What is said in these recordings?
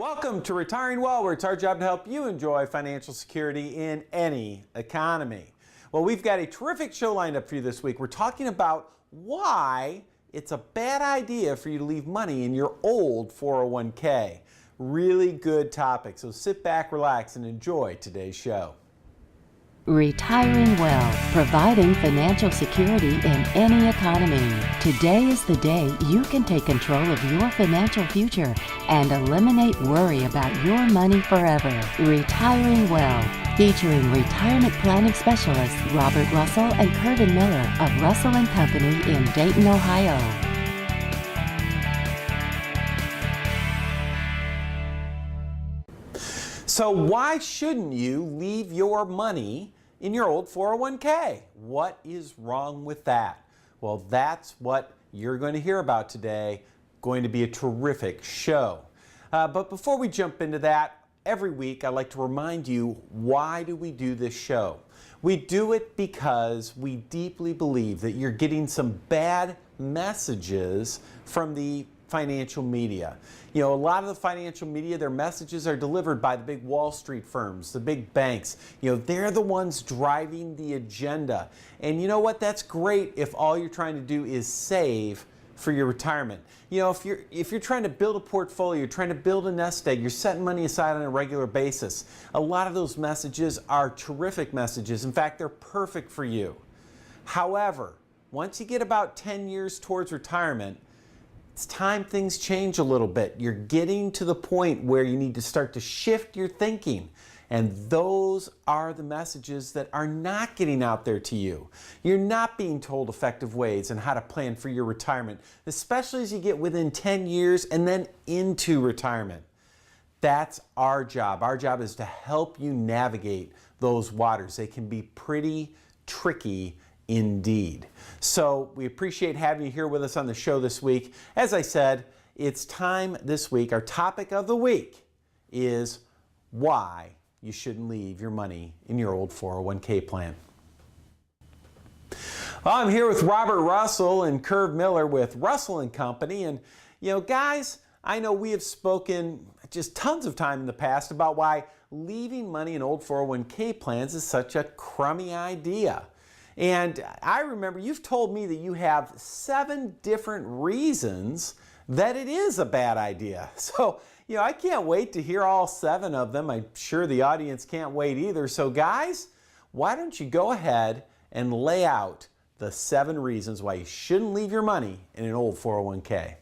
Welcome to Retiring Well, where it's our job to help you enjoy financial security in any economy. Well, we've got a terrific show lined up for you this week. We're talking about why it's a bad idea for you to leave money in your old 401k. Really good topic, so sit back, relax, and enjoy today's show. Retiring Well, providing financial security in any economy. Today is the day you can take control of your financial future and eliminate worry about your money forever. Retiring Well, featuring retirement planning specialists Robert Russell and Curvin Miller of Russell & Company in Dayton, Ohio. So why shouldn't you leave your money in your old 401k? What is wrong with that? Well, that's what you're going to hear about today. Going to be a terrific show. But before we jump into that, every week I like to remind you, why do we do this show? We do it because we deeply believe that you're getting some bad messages from the financial media. You know, a lot of the financial media, their messages are delivered by the big Wall Street firms, the big banks. You know, they're the ones driving the agenda. And you know what? That's great if all you're trying to do is save for your retirement. You know, if you're trying to build a portfolio, you're trying to build a nest egg, you're setting money aside on a regular basis. A lot of those messages are terrific messages. In fact, they're perfect for you. However, once you get about 10 years towards retirement, it's time things change a little bit. You're getting to the point where you need to start to shift your thinking. And those are the messages that are not getting out there to you. You're not being told effective ways and how to plan for your retirement, especially as you get within 10 years and then into retirement. That's our job. Our job is to help you navigate those waters. They can be pretty tricky indeed. So we appreciate having you here with us on the show this week. As I said, it's time this week. Our topic of the week is why you shouldn't leave your money in your old 401k plan. Well, I'm here with Robert Russell and Curve Miller with Russell & Company. And, you know, guys, I know we have spoken just tons of time in the past about why leaving money in old 401k plans is such a crummy idea. And I remember you've told me that you have 7 different reasons that it is a bad idea. So, you know, I can't wait to hear all 7 of them. I'm sure the audience can't wait either. So guys, why don't you go ahead and lay out the 7 reasons why you shouldn't leave your money in an old 401k.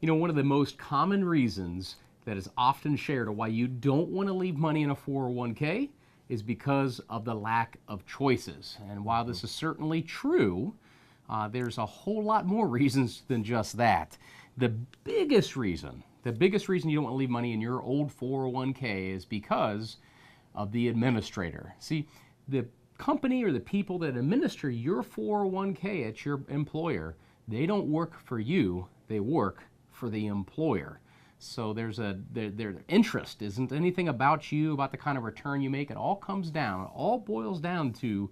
You know, one of the most common reasons that is often shared of why you don't want to leave money in a 401k is because of the lack of choices. And while this is certainly true, there's a whole lot more reasons than just that. The biggest reason you don't want to leave money in your old 401k is because of the administrator. See, the company or the people that administer your 401k at your employer, they don't work for you, they work for the employer. So their interest isn't anything about you, about the kind of return you make. It all boils down to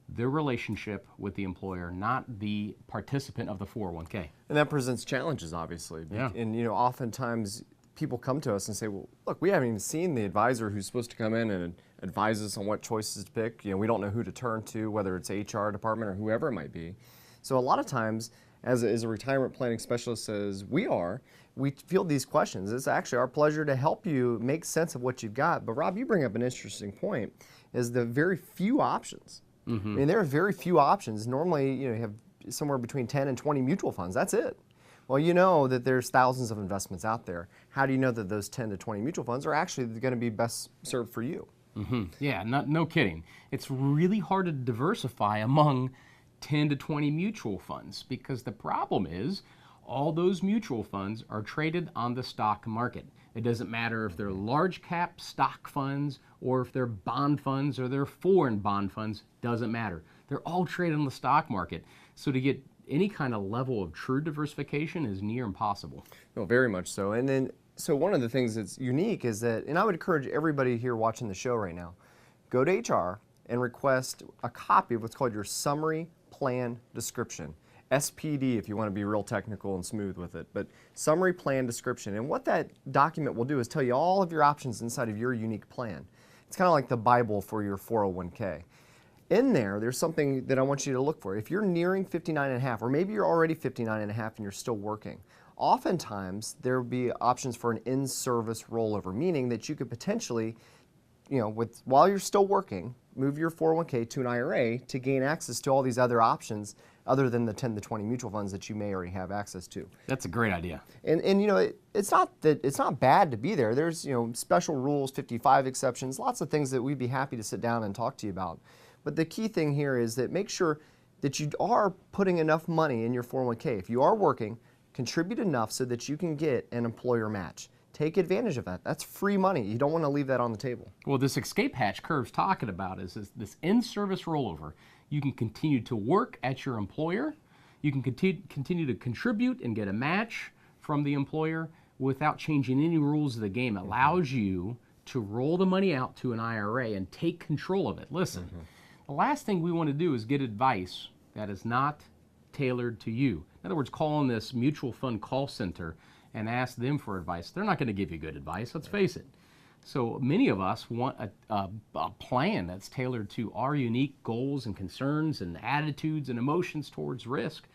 their relationship with the employer, not the participant of the 401k. And that presents challenges, obviously. Yeah. And, you know, oftentimes people come to us and say, well, look, we haven't even seen the advisor who's supposed to come in and advise us on what choices to pick. You know, we don't know who to turn to, whether it's HR department or whoever it might be. So a lot of times, as a retirement planning specialist as we field these questions. It's actually our pleasure to help you make sense of what you've got. But Rob, you bring up an interesting point, is the very few options. Mm-hmm. I mean, there are very few options. Normally, you know, you have somewhere between 10 and 20 mutual funds. That's it. Well, you know that there's thousands of investments out there. How do you know that those 10 to 20 mutual funds are actually going to be best served for you? Mm-hmm. Yeah, no kidding. It's really hard to diversify among 10 to 20 mutual funds because the problem is all those mutual funds are traded on the stock market. It doesn't matter if they're large cap stock funds or if they're bond funds or they're foreign bond funds, doesn't matter. They're all traded on the stock market. So to get any kind of level of true diversification is near impossible. No, very much so. And then, so one of the things that's unique is that, and I would encourage everybody here watching the show right now, go to HR and request a copy of what's called your summary plan description. SPD if you want to be real technical and smooth with it, but summary plan description. And what that document will do is tell you all of your options inside of your unique plan. It's kind of like the Bible for your 401k. In there, there's something that I want you to look for. If you're nearing 59 and a half, or maybe you're already 59 and a half and you're still working, oftentimes there will be options for an in-service rollover, meaning that you could potentially, while you're still working, move your 401k to an IRA to gain access to all these other options other than the 10 to 20 mutual funds that you may already have access to. That's a great idea. And it's not bad to be there. There's special rules, 55 exceptions, lots of things that we'd be happy to sit down and talk to you about. But the key thing here is that make sure that you are putting enough money in your 401k. If you are working, contribute enough so that you can get an employer match. Take advantage of that. That's free money. You don't want to leave that on the table. Well, this escape hatch Curve's talking about is this in-service rollover. You can continue to work at your employer. You can continue to contribute and get a match from the employer without changing any rules of the game. It allows you to roll the money out to an IRA and take control of it. Listen, the last thing we want to do is get advice that is not tailored to you. In other words, call on this mutual fund call center and ask them for advice. They're not going to give you good advice, let's face it. So many of us want a plan that's tailored to our unique goals and concerns and attitudes and emotions towards risk.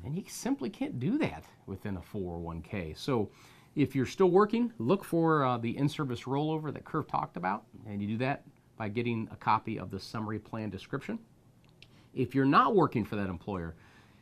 And you simply can't do that within a 401k. So if you're still working, look for the in-service rollover that Curve talked about, and you do that by getting a copy of the summary plan description. If you're not working for that employer,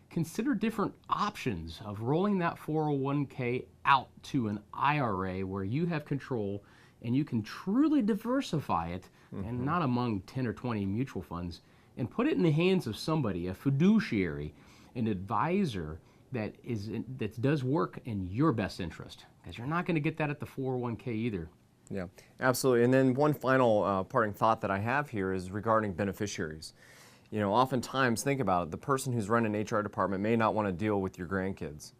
consider different options of rolling that 401k out to an IRA where you have control and you can truly diversify it, and not among 10 or 20 mutual funds, and put it in the hands of somebody, a fiduciary, an advisor that does work in your best interest, because you're not going to get that at the 401k either. Yeah, absolutely. And then one final parting thought that I have here is regarding beneficiaries. Oftentimes, think about it, the person who's running an HR department may not want to deal with your grandkids.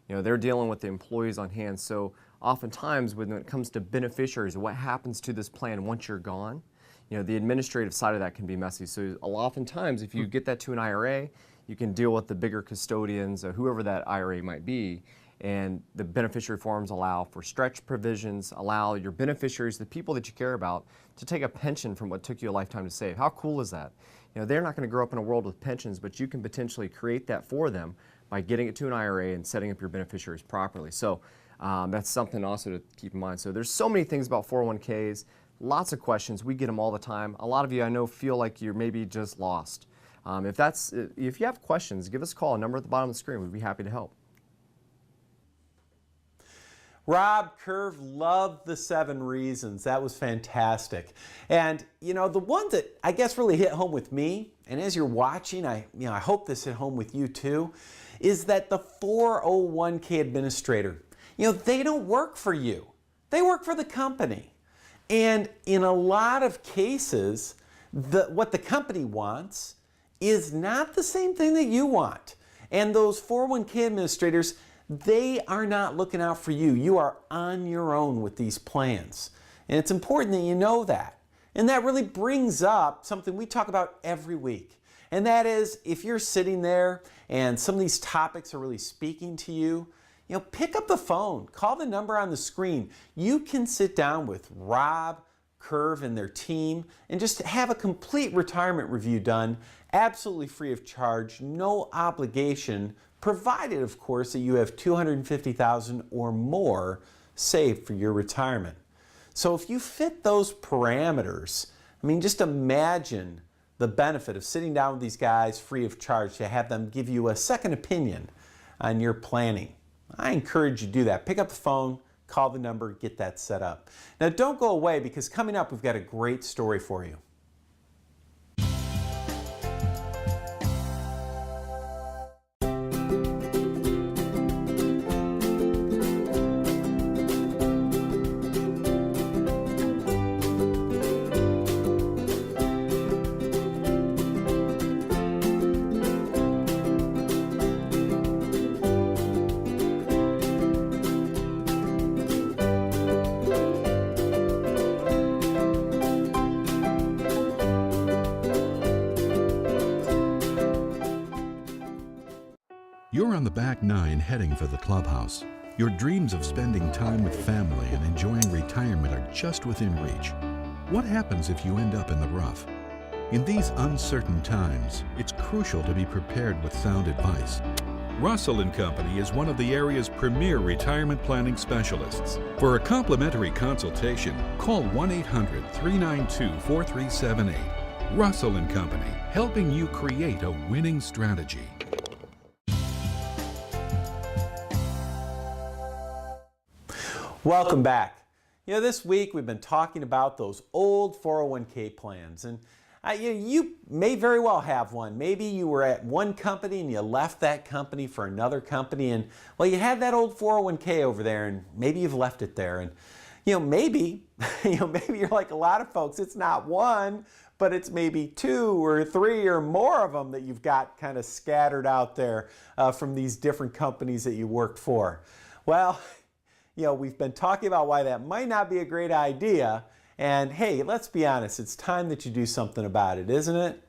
They're dealing with the employees on hand. So oftentimes when it comes to beneficiaries, what happens to this plan once you're gone, the administrative side of that can be messy. So oftentimes if you get that to an IRA, you can deal with the bigger custodians, whoever that IRA might be, and the beneficiary forms allow for stretch provisions, allow your beneficiaries, the people that you care about, to take a pension from what took you a lifetime to save. How cool is that? They're not going to grow up in a world with pensions, but you can potentially create that for them by getting it to an IRA and setting up your beneficiaries properly. So that's something also to keep in mind. So there's so many things about 401ks, lots of questions. We get them all the time. A lot of you I know feel like you're maybe just lost. If you have questions, give us a call. A number at the bottom of the screen. We'd be happy to help. Rob, Curve, loved the 7 reasons. That was fantastic. And the one that I guess really hit home with me, and as you're watching, I hope this hit home with you too, is that the 401k administrator, they don't work for you. They work for the company. And in a lot of cases, what the company wants is not the same thing that you want. And those 401k administrators, they are not looking out for you. You are on your own with these plans. And it's important that you know that. And that really brings up something we talk about every week. And that is, if you're sitting there and some of these topics are really speaking to you, pick up the phone, call the number on the screen. You can sit down with Rob, Curve, and their team and just have a complete retirement review done, absolutely free of charge, no obligation, provided, of course, that you have $250,000 or more saved for your retirement. So if you fit those parameters, just imagine the benefit of sitting down with these guys free of charge to have them give you a second opinion on your planning. I encourage you to do that. Pick up the phone, call the number, get that set up. Now don't go away, because coming up we've got a great story for you. You're on the back nine heading for the clubhouse. Your dreams of spending time with family and enjoying retirement are just within reach. What happens if you end up in the rough? In these uncertain times, it's crucial to be prepared with sound advice. Russell & Company is one of the area's premier retirement planning specialists. For a complimentary consultation, call 1-800-392-4378. Russell & Company, helping you create a winning strategy. Welcome back. You know, this week we've been talking about those old 401k plans, and you may very well have one. Maybe you were at one company and you left that company for another company, and well, you had that old 401k over there, and maybe you've left it there, and maybe maybe you're like a lot of folks. It's not one, but it's maybe two or three or more of them that you've got kind of scattered out there from these different companies that you worked for. Well, we've been talking about why that might not be a great idea. And hey, let's be honest, it's time that you do something about it, isn't it?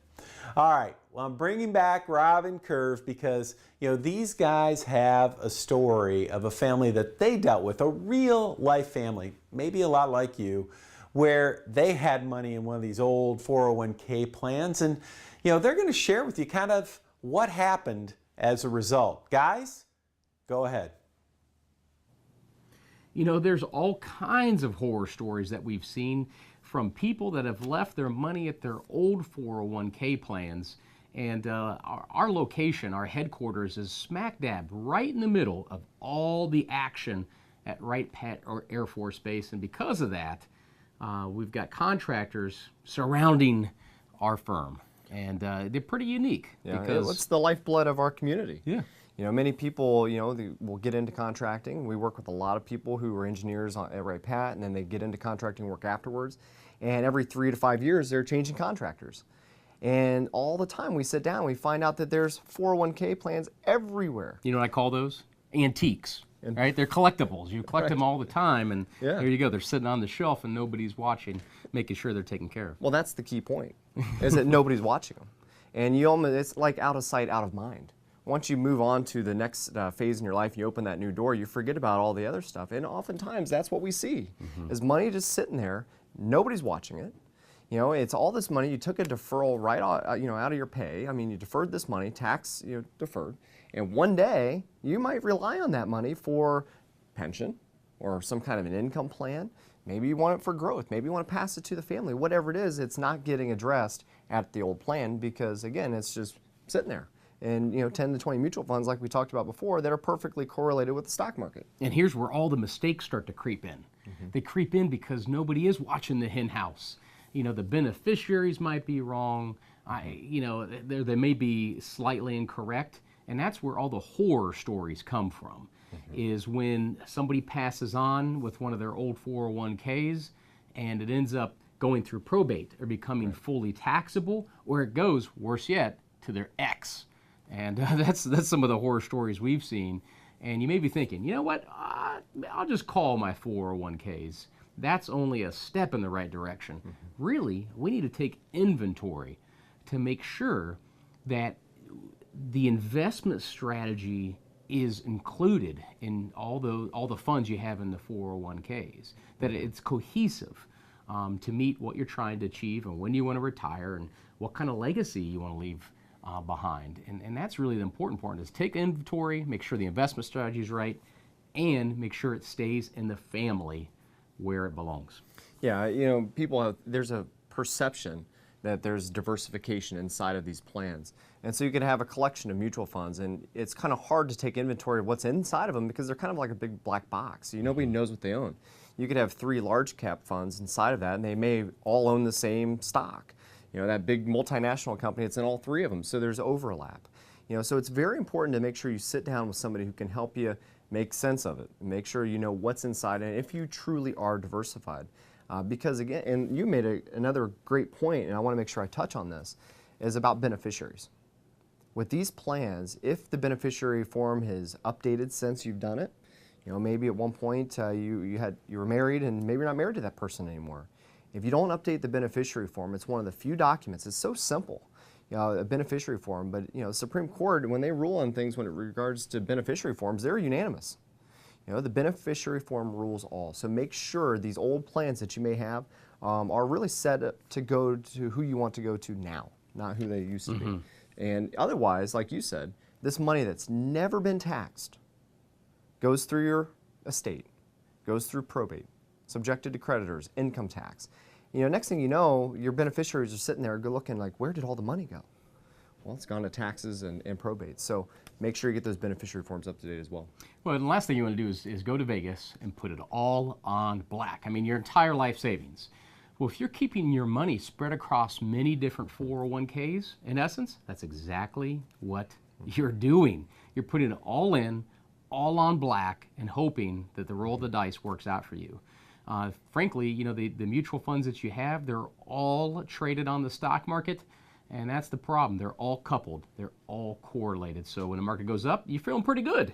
All right, well, I'm bringing back Rob and Curve because, these guys have a story of a family that they dealt with, a real life family, maybe a lot like you, where they had money in one of these old 401k plans. And, they're going to share with you kind of what happened as a result. Guys, go ahead. There's all kinds of horror stories that we've seen from people that have left their money at their old 401k plans. And our location, our headquarters, is smack dab right in the middle of all the action at Wright-Patt Air Force Base. And because of that, we've got contractors surrounding our firm. And they're pretty unique. Yeah, because it's the lifeblood of our community. Yeah. Many people, will get into contracting. We work with a lot of people who are engineers at Wright-Patt, and then they get into contracting work afterwards. And every 3 to 5 years, they're changing contractors. And all the time we sit down, we find out that there's 401k plans everywhere. You know what I call those? Antiques, right? They're collectibles. You collect them all the time, and there you go. They're sitting on the shelf, and nobody's watching, making sure they're taken care of. Well, that's the key point, is that nobody's watching them. And it's like out of sight, out of mind. Once you move on to the next phase in your life, you open that new door, you forget about all the other stuff. And oftentimes that's what we see, is money just sitting there, nobody's watching it. It's all this money, you took a deferral right out of your pay. I mean, you deferred this money, tax deferred, and one day you might rely on that money for pension or some kind of an income plan. Maybe you want it for growth, maybe you want to pass it to the family. Whatever it is, it's not getting addressed at the old plan because, again, it's just sitting there. And 10 to 20 mutual funds, like we talked about before, that are perfectly correlated with the stock market. And here's where all the mistakes start to creep in. They creep in because nobody is watching the hen house. The beneficiaries might be wrong. They may be slightly incorrect. And that's where all the horror stories come from, is when somebody passes on with one of their old 401ks and it ends up going through probate or becoming fully taxable, or it goes, worse yet, to their ex. And that's some of the horror stories we've seen. And you may be thinking, you know what, I'll just call my 401ks. That's only a step in the right direction. Really, we need to take inventory to make sure that the investment strategy is included in all the funds you have in the 401ks, that it's cohesive to meet what you're trying to achieve and when you want to retire and what kind of legacy you want to leave behind. And that's really the important part, is take inventory, make sure the investment strategy is right, and make sure it stays in the family where it belongs. Yeah, there's a perception that there's diversification inside of these plans. And so you could have a collection of mutual funds, and it's kind of hard to take inventory of what's inside of them because they're kind of like a big black box. Nobody knows what they own. You could have 3 large cap funds inside of that, and they may all own the same stock. That big multinational company, it's in all 3 of them, so there's overlap. So it's very important to make sure you sit down with somebody who can help you make sense of it, make sure you know what's inside, and if you truly are diversified. Because again, and you made another great point, and I want to make sure I touch on this, is about beneficiaries. With these plans, if the beneficiary form has updated since you've done it, maybe at one point you were married and maybe you're not married to that person anymore. If you don't update the beneficiary form, it's one of the few documents, it's so simple. a beneficiary form. But the Supreme Court, when they rule on things when it regards to beneficiary forms, they're unanimous. The beneficiary form rules all. So make sure these old plans that you may have are really set up to go to who you want to go to now, not who they used to be. And otherwise, like you said, this money that's never been taxed goes through your estate, goes through probate, subjected to creditors, income tax. Next thing you know, your beneficiaries are sitting there looking like, where did all the money go? Well, it's gone to taxes and probate. So make sure you get those beneficiary forms up to date as well. Well, and the last thing you want to do is go to Vegas and put it all on black. I mean, your entire life savings. Well, if you're keeping your money spread across many different 401ks, in essence, that's exactly what you're doing. You're putting it all in, all on black, and hoping that the roll of the dice works out for you. Frankly, the mutual funds that you have, they're all traded on the stock market, and that's the problem. They're all coupled. They're all correlated. So when the market goes up, you're feeling pretty good.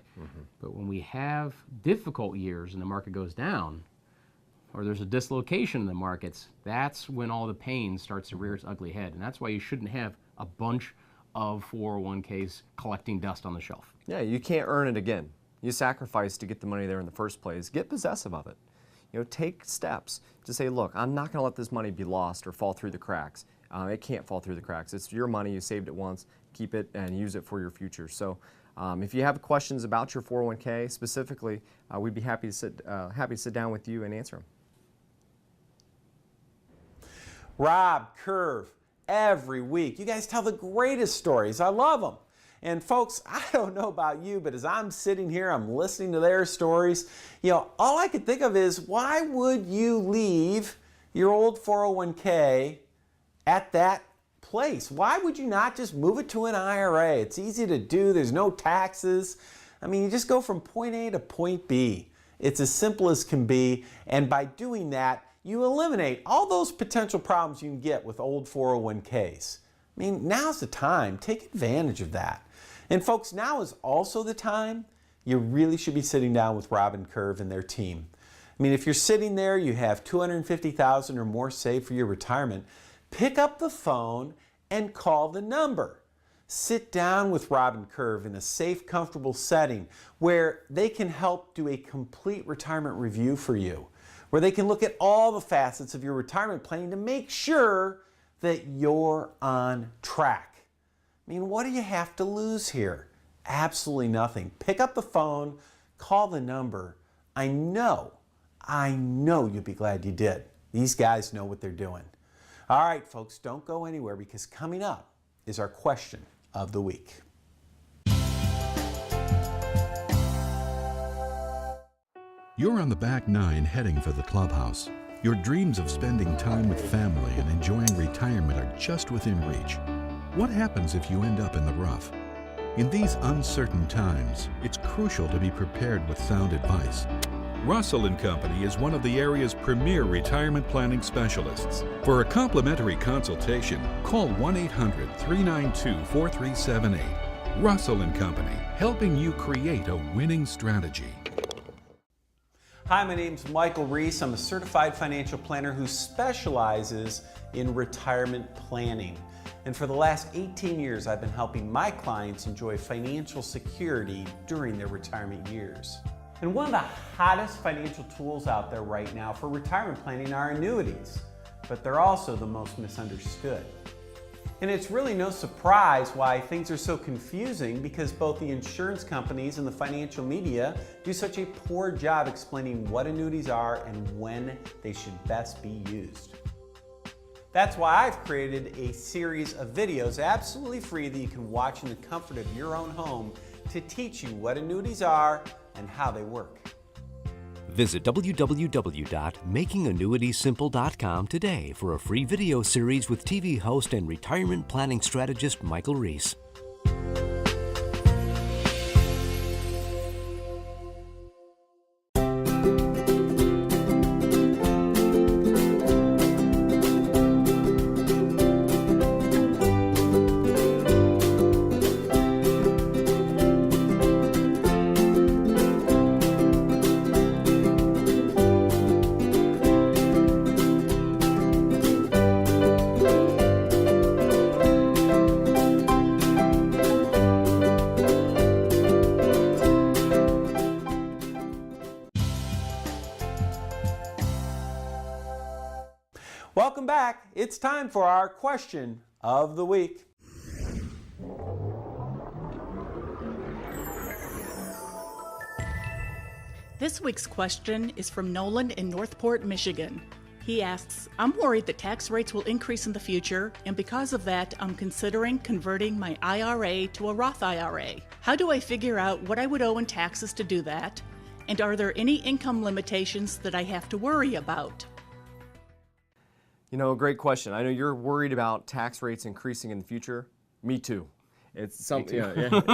But when we have difficult years and the market goes down, or there's a dislocation in the markets, that's when all the pain starts to rear its ugly head. And that's why you shouldn't have a bunch of 401ks collecting dust on the shelf. Yeah, you can't earn it again. You sacrifice to get the money there in the first place. Get possessive of it. Take steps to say, look, I'm not going to let this money be lost or fall through the cracks. It can't fall through the cracks. It's your money. You saved it once. Keep it and use it for your future. So if you have questions about your 401k specifically, we'd be happy to sit down with you and answer them. Rob, Curve, every week. You guys tell the greatest stories. I love them. And folks, I don't know about you, but as I'm sitting here, I'm listening to their stories, all I could think of is, why would you leave your old 401k at that place? Why would you not just move it to an IRA? It's easy to do. There's no taxes. I mean, you just go from point A to point B. It's as simple as can be. And by doing that, you eliminate all those potential problems you can get with old 401ks. I mean, now's the time. Take advantage of that. And folks, now is also the time you really should be sitting down with Rob and Curve and their team. I mean, if you're sitting there, you have $250,000 or more saved for your retirement, pick up the phone and call the number. Sit down with Rob and Curve in a safe, comfortable setting where they can help do a complete retirement review for you, where they can look at all the facets of your retirement planning to make sure that you're on track. I mean, what do you have to lose here? Absolutely nothing. Pick up the phone, call the number. I know you'll be glad you did. These guys know what they're doing. All right, folks, don't go anywhere, because coming up is our question of the week. You're on the back nine heading for the clubhouse. Your dreams of spending time with family and enjoying retirement are just within reach. What happens if you end up in the rough? In these uncertain times, it's crucial to be prepared with sound advice. Russell & Company is one of the area's premier retirement planning specialists. For a complimentary consultation, call 1-800-392-4378. Russell & Company, helping you create a winning strategy. Hi, my name's Michael Reese. I'm a certified financial planner who specializes in retirement planning. And for the last 18 years, I've been helping my clients enjoy financial security during their retirement years. And one of the hottest financial tools out there right now for retirement planning are annuities, but they're also the most misunderstood. And it's really no surprise why things are so confusing, because both the insurance companies and the financial media do such a poor job explaining what annuities are and when they should best be used. That's why I've created a series of videos absolutely free that you can watch in the comfort of your own home to teach you what annuities are and how they work. Visit www.makingannuitiessimple.com today for a free video series with TV host and retirement planning strategist Michael Reese. Welcome back. It's time for our question of the week. This week's question is from Nolan in Northport, Michigan. He asks, I'm worried that tax rates will increase in the future, and because of that, I'm considering converting my IRA to a Roth IRA. How do I figure out what I would owe in taxes to do that? And are there any income limitations that I have to worry about? You know, great question. I know you're worried about tax rates increasing in the future. Me too. It's something.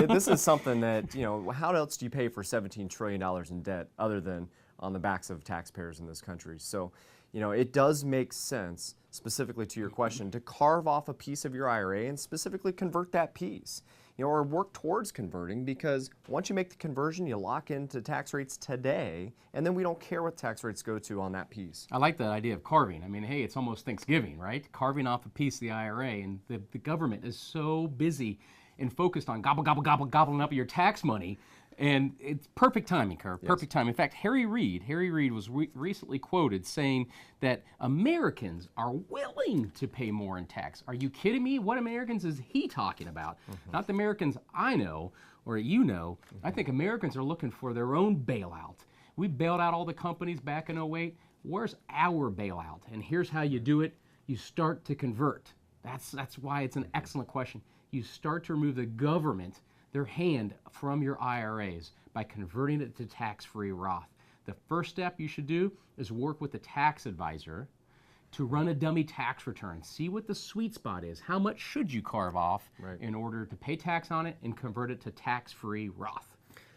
This is something that, you know, how else do you pay for $17 trillion in debt other than on the backs of taxpayers in this country? So, you know, it does make sense, specifically to your question, to carve off a piece of your IRA and specifically convert that piece, you know, or work towards converting, because once you make the conversion, you lock into tax rates today, and then we don't care what tax rates go to on that piece. I like that idea of carving. I mean, hey, it's almost Thanksgiving, right? Carving off a piece of the IRA, and the government is so busy and focused on gobbling up your tax money. And it's perfect timing, Kerr, perfect timing. In fact, Harry Reid was recently quoted saying that Americans are willing to pay more in tax. Are you kidding me? What Americans is he talking about? Not the Americans I know or you know. I think Americans are looking for their own bailout. We bailed out all the companies back in 2008. Where's our bailout? And here's how you do it. You start to convert. That's why it's an excellent question. You start to remove the government, their hand from your IRAs by converting it to tax-free Roth. The first step you should do is work with a tax advisor to run a dummy tax return. See what the sweet spot is. How much should you carve off in order to pay tax on it and convert it to tax-free Roth?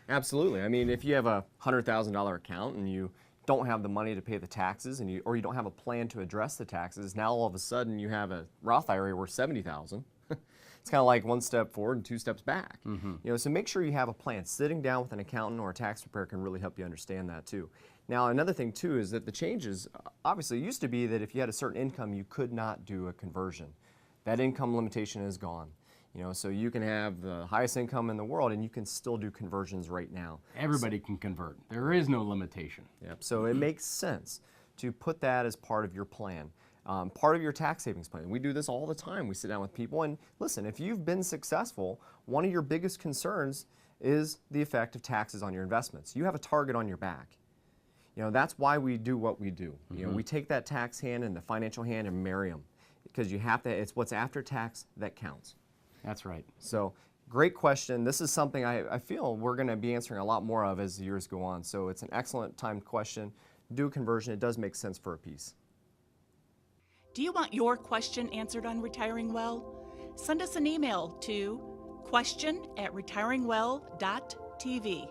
Absolutely. I mean, if you have a $100,000 account and you don't have the money to pay the taxes, and or you don't have a plan to address the taxes, now all of a sudden you have a Roth IRA worth $70,000. It's kind of like one step forward and two steps back. You know, so make sure you have a plan. Sitting down with an accountant or a tax preparer can really help you understand that too. Now, another thing too is that the changes, obviously, it used to be that if you had a certain income, you could not do a conversion. That income limitation is gone. You know, so you can have the highest income in the world and you can still do conversions right now. Everybody can convert. There is no limitation. Yep. So it makes sense to put that as part of your plan. Part of your tax savings plan. We do this all the time. We sit down with people and listen, if you've been successful, one of your biggest concerns is the effect of taxes on your investments. You have a target on your back. You know, that's why we do what we do. You know, we take that tax hand and the financial hand and marry them, because you have to, it's what's after tax that counts. That's right. So, great question. This is something I feel we're going to be answering a lot more of as the years go on. So it's an excellent timed question. Do a conversion. It does make sense for a piece. Do you want your question answered on Retiring Well? Send us an email to question@retiringwell.tv.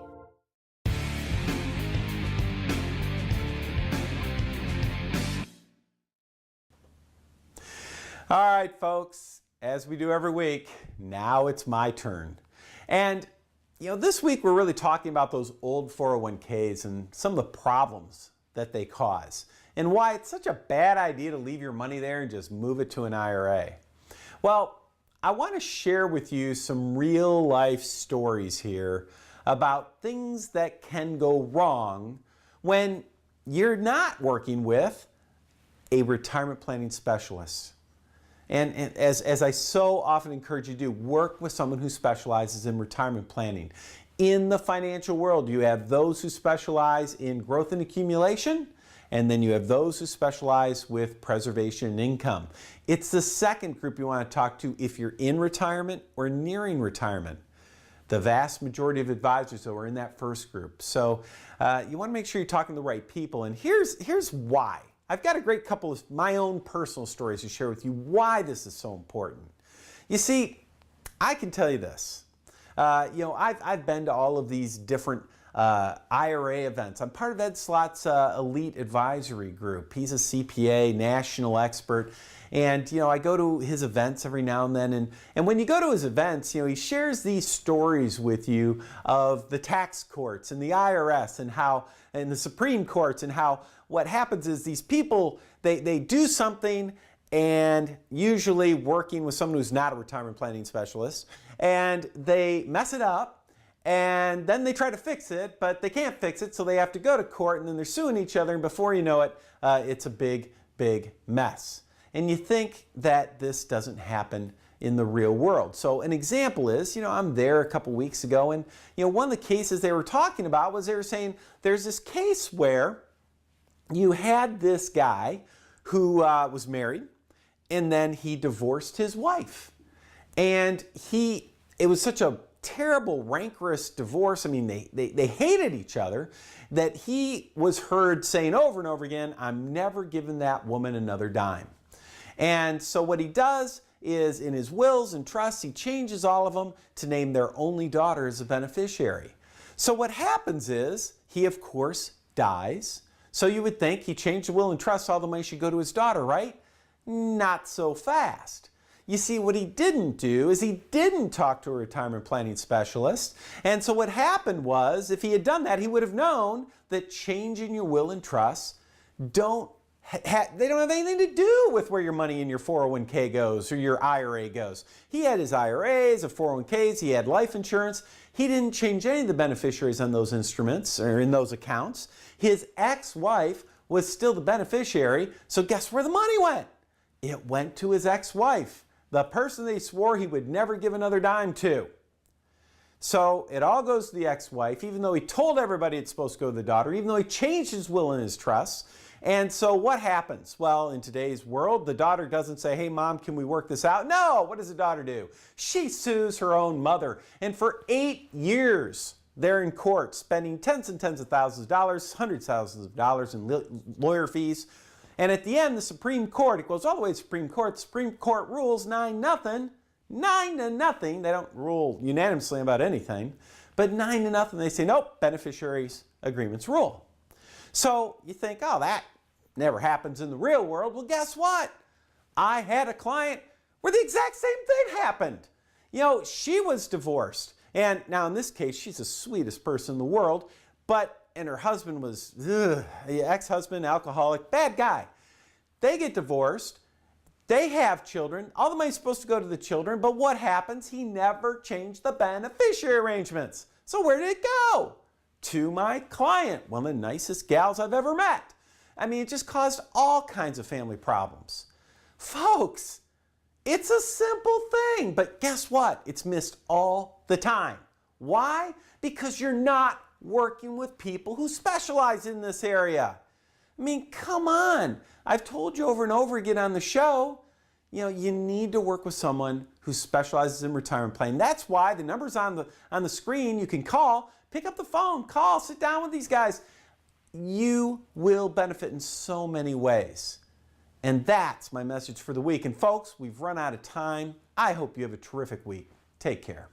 All right, folks, as we do every week, now it's my turn. And, you know, this week we're really talking about those old 401ks and some of the problems that they cause, and why it's such a bad idea to leave your money there and just move it to an IRA. Well, I want to share with you some real life stories here about things that can go wrong when you're not working with a retirement planning specialist. And as I so often encourage you to do, work with someone who specializes in retirement planning. In the financial world, you have those who specialize in growth and accumulation, and then you have those who specialize with preservation and income. It's the second group you want to talk to if you're in retirement or nearing retirement. The vast majority of advisors, though, are in that first group. So you want to make sure you're talking to the right people. And here's why. I've got a great couple of my own personal stories to share with you why this is so important. You see, I can tell you this. You know, I've been to all of these different IRA events. I'm part of Ed Slott's elite advisory group. He's a CPA, national expert. And, you know, I go to his events every now and then. And when you go to his events, you know, he shares these stories with you of the tax courts and the IRS and the Supreme Courts, and how what happens is these people, they do something, and usually working with someone who's not a retirement planning specialist, and they mess it up. And then they try to fix it, but they can't fix it, so they have to go to court, and then they're suing each other, and before you know it, it's a big big mess. And you think that this doesn't happen in the real world. So an example is, I'm there a couple weeks ago, and one of the cases they were talking about was they were saying there's this case where you had this guy who was married, and then he divorced his wife. And it was such a terrible, rancorous divorce. I mean, they hated each other, that he was heard saying over and over again, I'm never giving that woman another dime. And so what he does is, in his wills and trusts, he changes all of them to name their only daughter as a beneficiary. So what happens is, he of course dies. So you would think he changed the will and trust, all the money should go to his daughter, right? Not so fast. You see, what he didn't do is he didn't talk to a retirement planning specialist. And so what happened was, if he had done that, he would have known that changing your will and trust they don't have anything to do with where your money in your 401k goes or your IRA goes. He had his IRAs, his 401ks, he had life insurance. He didn't change any of the beneficiaries on those instruments or in those accounts. His ex-wife was still the beneficiary, so guess where the money went? It went to his ex-wife, the person they swore he would never give another dime to. So it all goes to the ex-wife, even though he told everybody it's supposed to go to the daughter, even though he changed his will and his trust. And so what happens? Well, in today's world, the daughter doesn't say, hey, Mom, can we work this out? No, what does the daughter do? She sues her own mother. And for 8 years, they're in court, spending tens and tens of thousands of dollars, hundreds of thousands of dollars in lawyer fees. And at the end, the Supreme Court, it goes all the way to the Supreme Court. The Supreme Court rules 9-0. 9-0. They don't rule unanimously about anything. But 9-0, they say, nope, beneficiaries' agreements rule. So you think, oh, that never happens in the real world. Well, guess what? I had a client where the exact same thing happened. She was divorced. And now in this case, she's the sweetest person in the world. And her husband was, the ex-husband, alcoholic, bad guy. They get divorced. They have children. All the money's supposed to go to the children. But what happens? He never changed the beneficiary arrangements. So where did it go? To my client, one of the nicest gals I've ever met. I mean, it just caused all kinds of family problems. Folks, it's a simple thing, but guess what? It's missed all the time. Why? Because you're not working with people who specialize in this area. I mean, come on. I've told you over and over again on the show, you need to work with someone who specializes in retirement planning. That's why the number's on the screen. You can call. Pick up the phone, call, sit down with these guys. You will benefit in so many ways. And that's my message for the week. And folks, we've run out of time. I hope you have a terrific week. Take care.